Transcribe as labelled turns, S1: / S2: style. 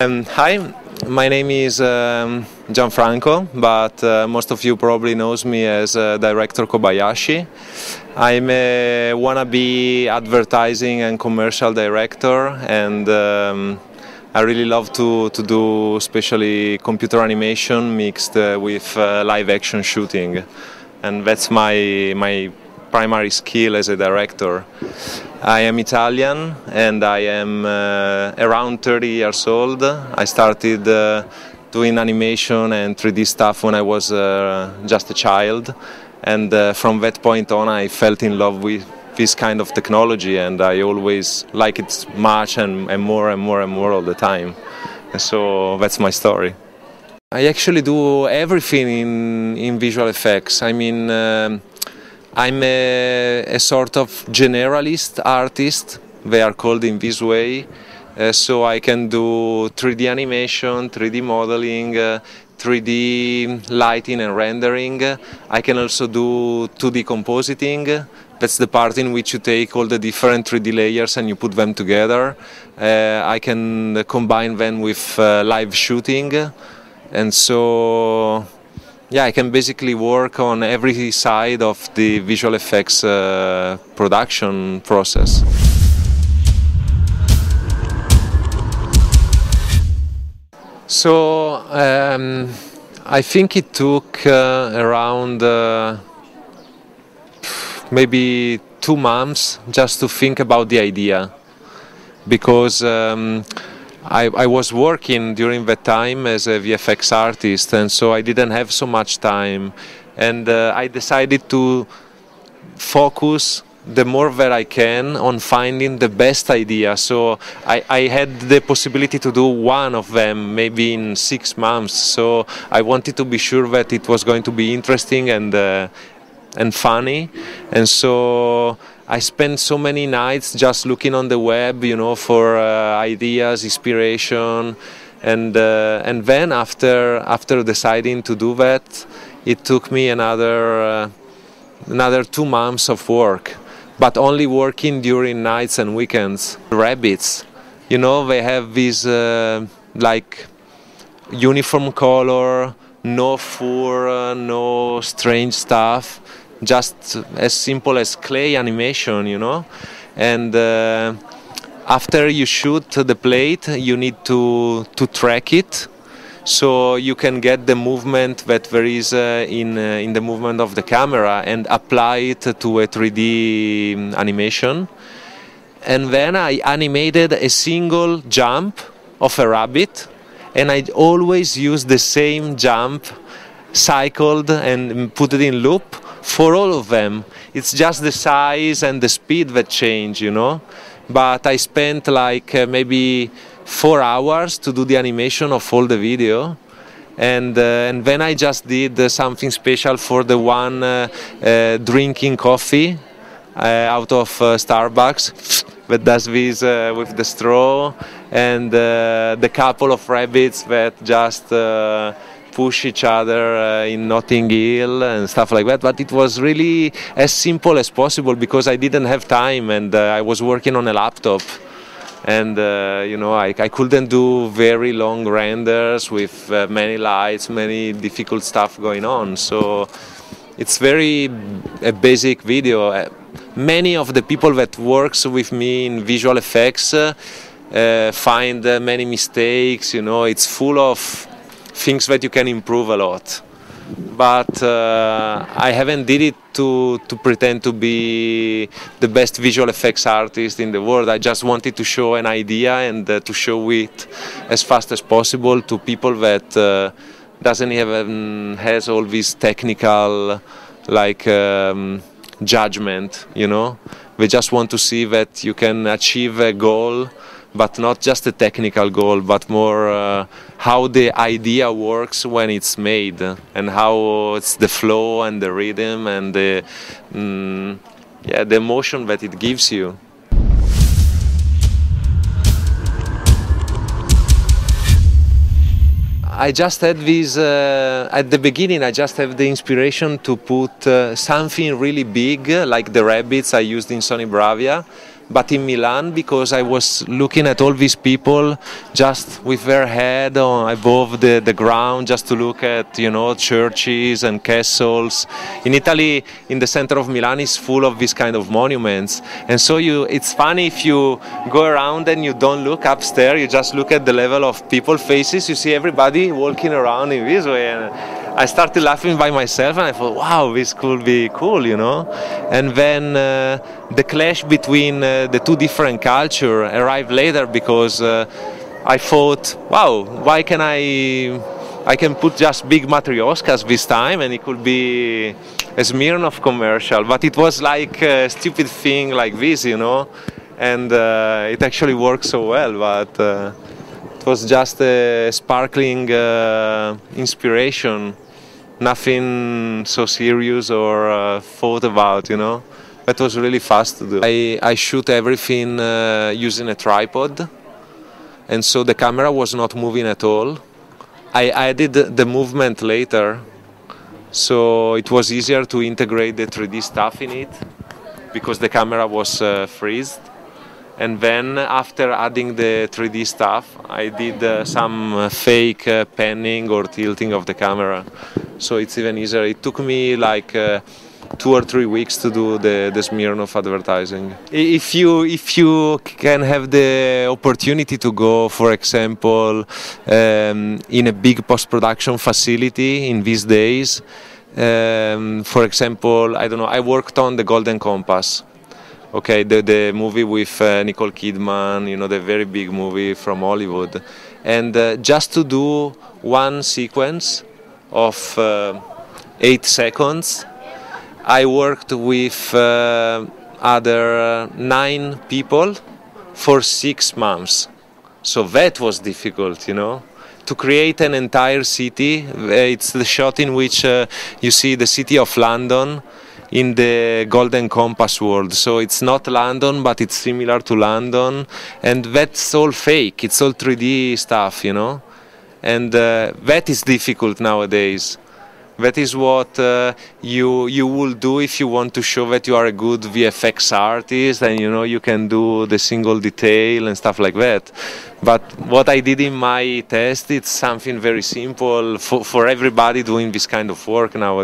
S1: Hi, my name is Gianfranco, but most of you probably knows me as director Kobayashi. I'm a wannabe advertising and commercial director, and I really love to do especially computer animation mixed with live action shooting, and that's my primary skill as a director. I am Italian and I am around 30 years old. I started doing animation and 3D stuff when I was just a child, and from that point on I fell in love with this kind of technology, and I always like it much and more and more and more all the time. And so that's my story. I actually do everything in visual effects. I mean, I'm a sort of generalist artist, they are called in this way, so I can do 3D animation, 3D modeling, 3D lighting and rendering. I can also do 2D compositing. That's the part in which you take all the different 3D layers and you put them together. I can combine them with live shooting, and so yeah, I can basically work on every side of the visual effects production process. So I think it took around maybe 2 months just to think about the idea, because I was working during that time as a VFX artist, and so I didn't have so much time, and I decided to focus the more that I can on finding the best idea. So I had the possibility to do one of them maybe in 6 months, so I wanted to be sure that it was going to be interesting and funny, and so I spent so many nights just looking on the web, you know, for ideas, inspiration, and then after deciding to do that, it took me another 2 months of work, but only working during nights and weekends. Rabbits, you know, they have this like uniform color, no fur, no strange stuff. Just as simple as clay animation, you know, and after you shoot the plate you need to track it, so you can get the movement that there is in the movement of the camera and apply it to a 3D animation. And then I animated a single jump of a rabbit, and I always use the same jump, cycled and put it in loop for all of them. It's just the size and the speed that change, you know. But I spent like maybe 4 hours to do the animation of all the video, and then I just did something special for the one drinking coffee out of Starbucks that does this with the straw, and the couple of rabbits that just push each other in Notting Hill and stuff like that. But it was really as simple as possible because I didn't have time, and I was working on a laptop, and you know, I couldn't do very long renders with many lights, many difficult stuff going on. So it's very a basic video. Many of the people that works with me in visual effects find many mistakes, you know. It's full of things that you can improve a lot, but I haven't did it to pretend to be the best visual effects artist in the world. I just wanted to show an idea and to show it as fast as possible to people that doesn't even has all this technical like judgment, you know. They just want to see that you can achieve a goal, but not just a technical goal, but more how the idea works when it's made, and how it's the flow and the rhythm and the emotion that it gives you. I just had this, at the beginning I just have the inspiration to put something really big, like the rabbits I used in Sony Bravia, but in Milan, because I was looking at all these people just with their head above the ground, just to look at, you know, churches and castles. In Italy, in the center of Milan, is full of these kind of monuments, and so it's funny if you go around and you don't look upstairs, you just look at the level of people faces, you see everybody walking around in this way, and I started laughing by myself, and I thought, wow, this could be cool, you know. And then the clash between the two different cultures arrived later, because I thought, wow, why can I can put just big matrioskas this time, and it could be a Smirnoff commercial, but it was like a stupid thing like this, you know, and it actually worked so well, but it was just a sparkling inspiration. Nothing so serious or thought about, you know. That was really fast to do. I shoot everything using a tripod, and so the camera was not moving at all. I added the movement later, so it was easier to integrate the 3D stuff in it, because the camera was freezed. And then after adding the 3D stuff, I did some fake panning or tilting of the camera, so it's even easier. It took me like 2 or 3 weeks to do the Smirnoff advertising. If you can have the opportunity to go, for example, in a big post-production facility in these days, for example, I don't know, I worked on the Golden Compass. Okay, the movie with Nicole Kidman, you know, the very big movie from Hollywood. And just to do one sequence of 8 seconds, I worked with other 9 people for 6 months. So that was difficult, you know. To create an entire city, it's the shot in which you see the city of London in the Golden Compass world. So it's not London, but it's similar to London, and that's all fake, it's all 3D stuff, you know, and that is difficult nowadays. That is what you will do if you want to show that you are a good VFX artist, and you know, you can do the single detail and stuff like that. But what I did in my test, it's something very simple for everybody doing this kind of work nowadays.